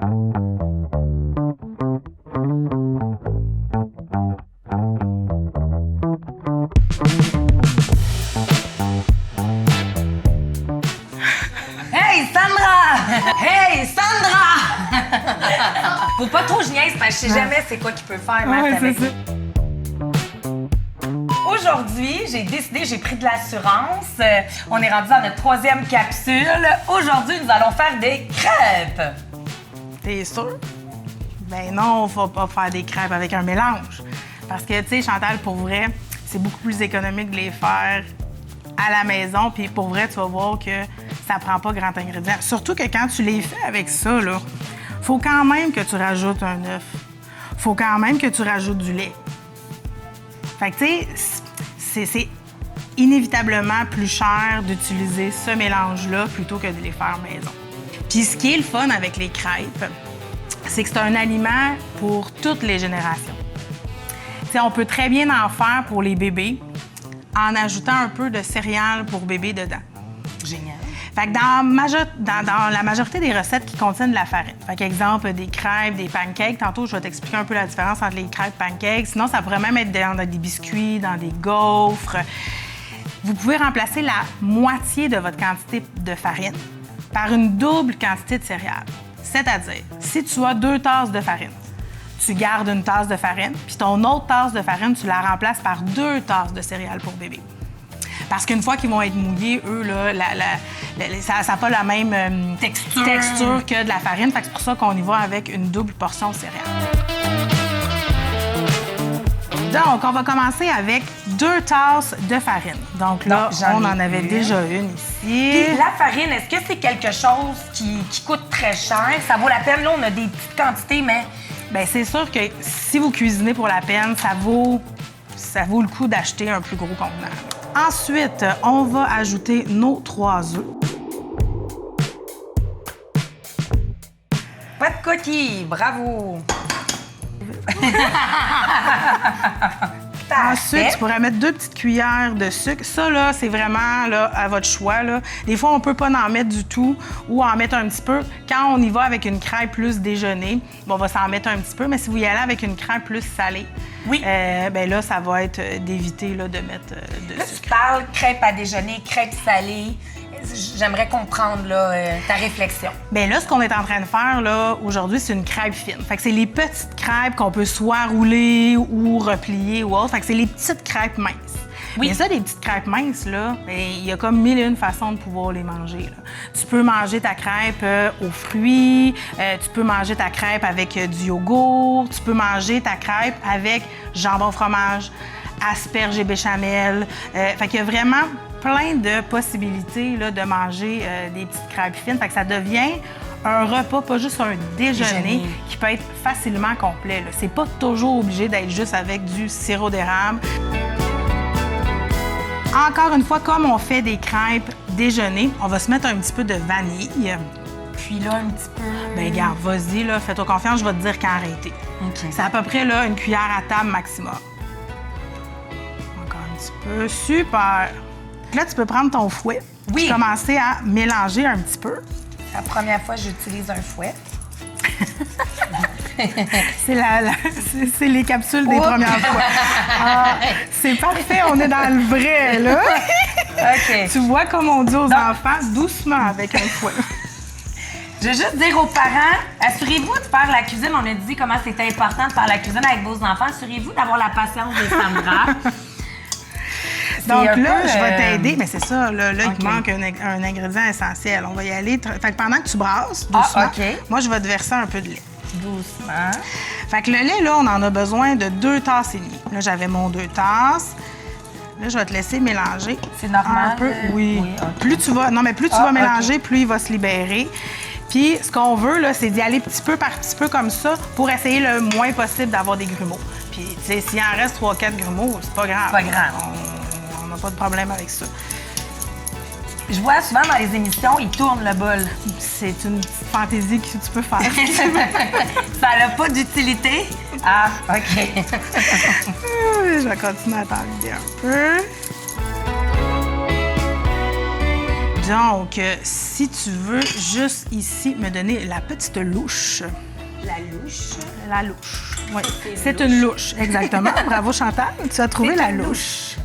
Hey, Sandra! Hey, Sandra! Faut pas trop je niaise parce que je sais jamais c'est quoi qu'il peut faire, Matt, avec c'est ça. Aujourd'hui, j'ai pris de l'assurance. On est rendu dans notre 3e capsule. Aujourd'hui, nous allons faire des crêpes. T'es sûr? Ben non, on va pas faire des crêpes avec un mélange. Parce que, tu sais, Chantal, pour vrai, c'est beaucoup plus économique de les faire à la maison. Puis pour vrai, tu vas voir que ça prend pas grand ingrédient. Surtout que quand tu les fais avec ça, là, faut quand même que tu rajoutes un œuf. Faut quand même que tu rajoutes du lait. Fait que, tu sais, c'est inévitablement plus cher d'utiliser ce mélange-là plutôt que de les faire maison. Puis ce qui est le fun avec les crêpes, c'est que c'est un aliment pour toutes les générations. Tu sais, on peut très bien en faire pour les bébés en ajoutant un peu de céréales pour bébé dedans. Génial. Fait que dans la majorité des recettes qui contiennent de la farine, fait qu'exemple, des crêpes, des pancakes, tantôt, je vais t'expliquer un peu la différence entre les crêpes et pancakes. Sinon, ça pourrait même être dans des biscuits, dans des gaufres. Vous pouvez remplacer la moitié de votre quantité de farine par une double quantité de céréales. C'est-à-dire, si tu as 2 tasses de farine, tu gardes une tasse de farine, puis ton autre tasse de farine, tu la remplaces par 2 tasses de céréales pour bébé. Parce qu'une fois qu'ils vont être mouillés, eux, là, ça n'a pas la même texture que de la farine. Fait que c'est pour ça qu'on y va avec une double portion de céréales. Donc, on va commencer avec 2 tasses de farine. Donc là, on en avait déjà une ici. Puis la farine, est-ce que c'est quelque chose qui coûte très cher? Ça vaut la peine? Là, on a des petites quantités, mais... Bien, c'est sûr que si vous cuisinez pour la peine, ça vaut le coup d'acheter un plus gros contenant. Ensuite, on va ajouter nos 3 œufs. Pas de coquille, bravo! Ensuite, tu pourrais mettre 2 petites cuillères de sucre. Ça, là, c'est vraiment là, à votre choix. Là. Des fois, on peut pas en mettre du tout ou en mettre un petit peu. Quand on y va avec une crêpe plus déjeuner, bon, on va s'en mettre un petit peu. Mais si vous y allez avec une crêpe plus salée, oui. Ben là, ça va être d'éviter là, de mettre de là, sucre. Tu parles crêpe à déjeuner, crêpe salée. J'aimerais comprendre là, ta réflexion. Bien là, ce qu'on est en train de faire là aujourd'hui, c'est une crêpe fine. Fait que c'est les petites crêpes qu'on peut soit rouler ou replier ou autre. Fait que c'est les petites crêpes minces. Oui. Mais ça, les petites crêpes minces, là, il y a comme 1001 façons de pouvoir les manger. Là. Tu peux manger ta crêpe aux fruits, tu peux manger ta crêpe avec du yogourt, tu peux manger ta crêpe avec jambon fromage, asperges et béchamel. Fait qu'il y a vraiment plein de possibilités là, de manger des petites crêpes fines. Fait que ça devient un repas, pas juste un déjeuner, qui peut être facilement complet. Là. C'est pas toujours obligé d'être juste avec du sirop d'érable. Encore une fois, comme on fait des crêpes déjeuner, on va se mettre un petit peu de vanille. Puis là, un petit peu... Bien, regarde, vas-y, là, fais-toi confiance, je vais te dire quand arrêter. Okay. C'est à peu près là, une cuillère à table maximum. Encore un petit peu. Super! Là, tu peux prendre ton fouet et commencer à mélanger un petit peu. C'est la première fois que j'utilise un fouet. C'est les capsules des premières fois. Ah, c'est parfait, on est dans le vrai, là. OK. Tu vois, comme on dit aux enfants, doucement avec un fouet. Je veux juste dire aux parents, assurez-vous de faire la cuisine. On a dit comment c'était important de faire la cuisine avec vos enfants. Assurez-vous d'avoir la patience de Sandra. Donc là, je vais t'aider, mais c'est ça, là il te manque un ingrédient essentiel. On va y aller. Fait que pendant que tu brasses, doucement, moi, je vais te verser un peu de lait. Doucement. Fait que le lait, là, on en a besoin de 2 tasses et demie. Là, j'avais mon 2 tasses. Là, je vais te laisser mélanger. C'est normal? Un peu, oui. Okay. Plus tu vas mélanger, plus il va se libérer. Puis, ce qu'on veut, là, c'est d'y aller petit peu par petit peu comme ça pour essayer le moins possible d'avoir des grumeaux. Puis, tu sais, s'il en reste 3-4 grumeaux, c'est pas grave. Pas grave. On n'a pas de problème avec ça. Je vois souvent dans les émissions, ils tournent le bol. C'est une petite fantaisie que tu peux faire. Ça n'a pas d'utilité? Ah, OK. Je vais continuer à t'en vider un peu. Donc, si tu veux juste ici me donner la petite louche. La louche. La louche. Oui, C'est une louche, exactement. Bravo Chantal, tu as trouvé la louche.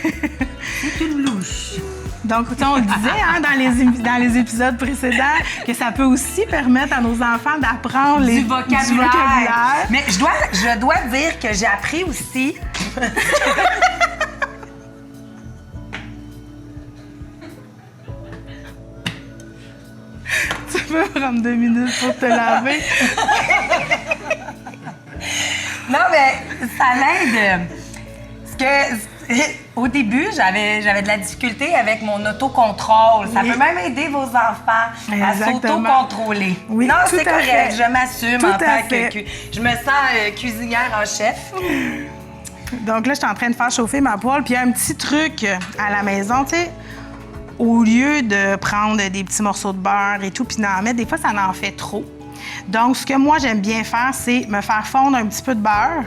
C'est une louche. Donc, on le disait hein, dans les épisodes précédents que ça peut aussi permettre à nos enfants d'apprendre du vocabulaire. Mais je dois dire que j'ai appris aussi. Tu peux prendre 2 minutes pour te laver. Non, mais ça l'aide. Parce que au début, j'avais de la difficulté avec mon autocontrôle. Ça peut même aider vos enfants à s'autocontrôler. Oui, non, c'est correct. Je m'assume en tant fait. que... Je me sens cuisinière en chef. Donc là, je suis en train de faire chauffer ma poêle. Puis il y a un petit truc à la maison, tu sais. Au lieu de prendre des petits morceaux de beurre et tout, puis d'en mettre, des fois, ça en fait trop. Donc, ce que moi, j'aime bien faire, c'est me faire fondre un petit peu de beurre,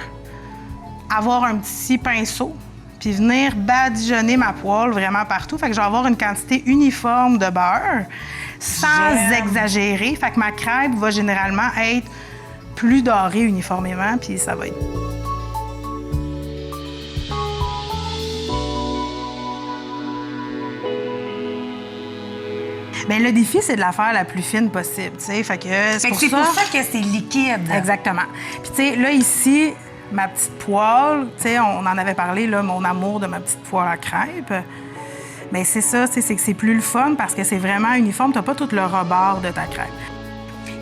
avoir un petit pinceau, puis venir badigeonner ma poêle vraiment partout. Fait que je vais avoir une quantité uniforme de beurre, sans exagérer. Fait que ma crêpe va généralement être plus dorée uniformément, puis ça va être... Bien, le défi, c'est de la faire la plus fine possible, tu sais. Fait que c'est pour ça que c'est liquide. Exactement. Puis, tu sais, là, ici, ma petite poêle, tu sais, on en avait parlé, là, mon amour de ma petite poêle à crêpes. Bien, c'est ça, c'est que c'est plus le fun parce que c'est vraiment uniforme. T'as pas tout le rebord de ta crêpe.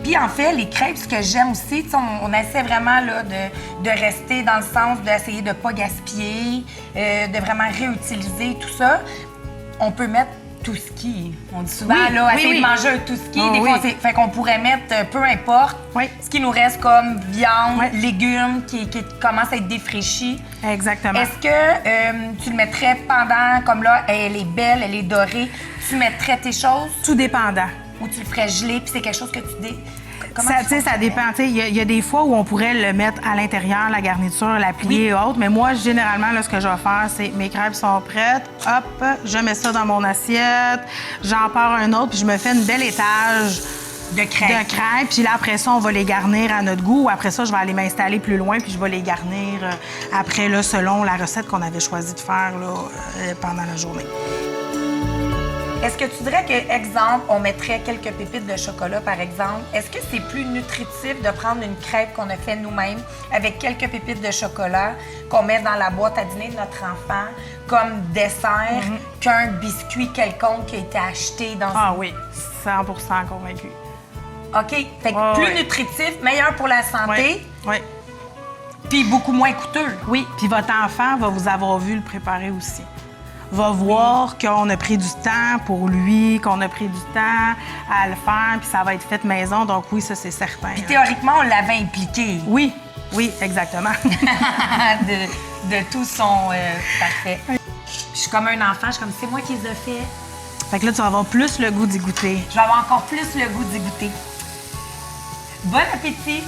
Puis en fait, les crêpes, ce que j'aime aussi, on essaie vraiment là, de rester dans le sens d'essayer de ne pas gaspiller, de vraiment réutiliser tout ça. On peut mettre tout ski. On dit souvent, essayer de manger un tout ski. Des fois, fait qu'on pourrait mettre, peu importe, ce qui nous reste comme viande, légumes qui commencent à être défraîchis. Exactement. Est-ce que tu le mettrais pendant, comme là, elle est belle, elle est dorée, tu mettrais tes choses? Tout dépendant. Ou tu le ferais geler, puis c'est quelque chose que tu dis... Ça dépend. Il y a des fois où on pourrait le mettre à l'intérieur, la garniture, la plier et autres. Mais moi, généralement, là, ce que je vais faire, c'est mes crêpes sont prêtes. Hop, je mets ça dans mon assiette. J'en pars un autre, puis je me fais une belle étage de crêpes. Puis là, après ça, on va les garnir à notre goût. Après ça, je vais aller m'installer plus loin, puis je vais les garnir après, là, selon la recette qu'on avait choisi de faire là, pendant la journée. Est-ce que tu dirais que, exemple, on mettrait quelques pépites de chocolat, par exemple? Est-ce que c'est plus nutritif de prendre une crêpe qu'on a fait nous-mêmes avec quelques pépites de chocolat qu'on met dans la boîte à dîner de notre enfant comme dessert qu'un biscuit quelconque qui a été acheté dans oui, 100% convaincu. OK. Fait que plus nutritif, meilleur pour la santé. Oui. Puis beaucoup moins coûteux. Oui, puis votre enfant va vous avoir vu le préparer aussi. Va voir qu'on a pris du temps pour lui, qu'on a pris du temps à le faire, puis ça va être fait maison. Donc oui, ça, c'est certain. Puis théoriquement, on l'avait impliqué. Oui, exactement. de tout son parfait. Je suis comme un enfant, je suis comme, c'est moi qui les ai fait. Fait que là, tu vas avoir plus le goût d'y goûter. Je vais avoir encore plus le goût d'y goûter. Bon appétit!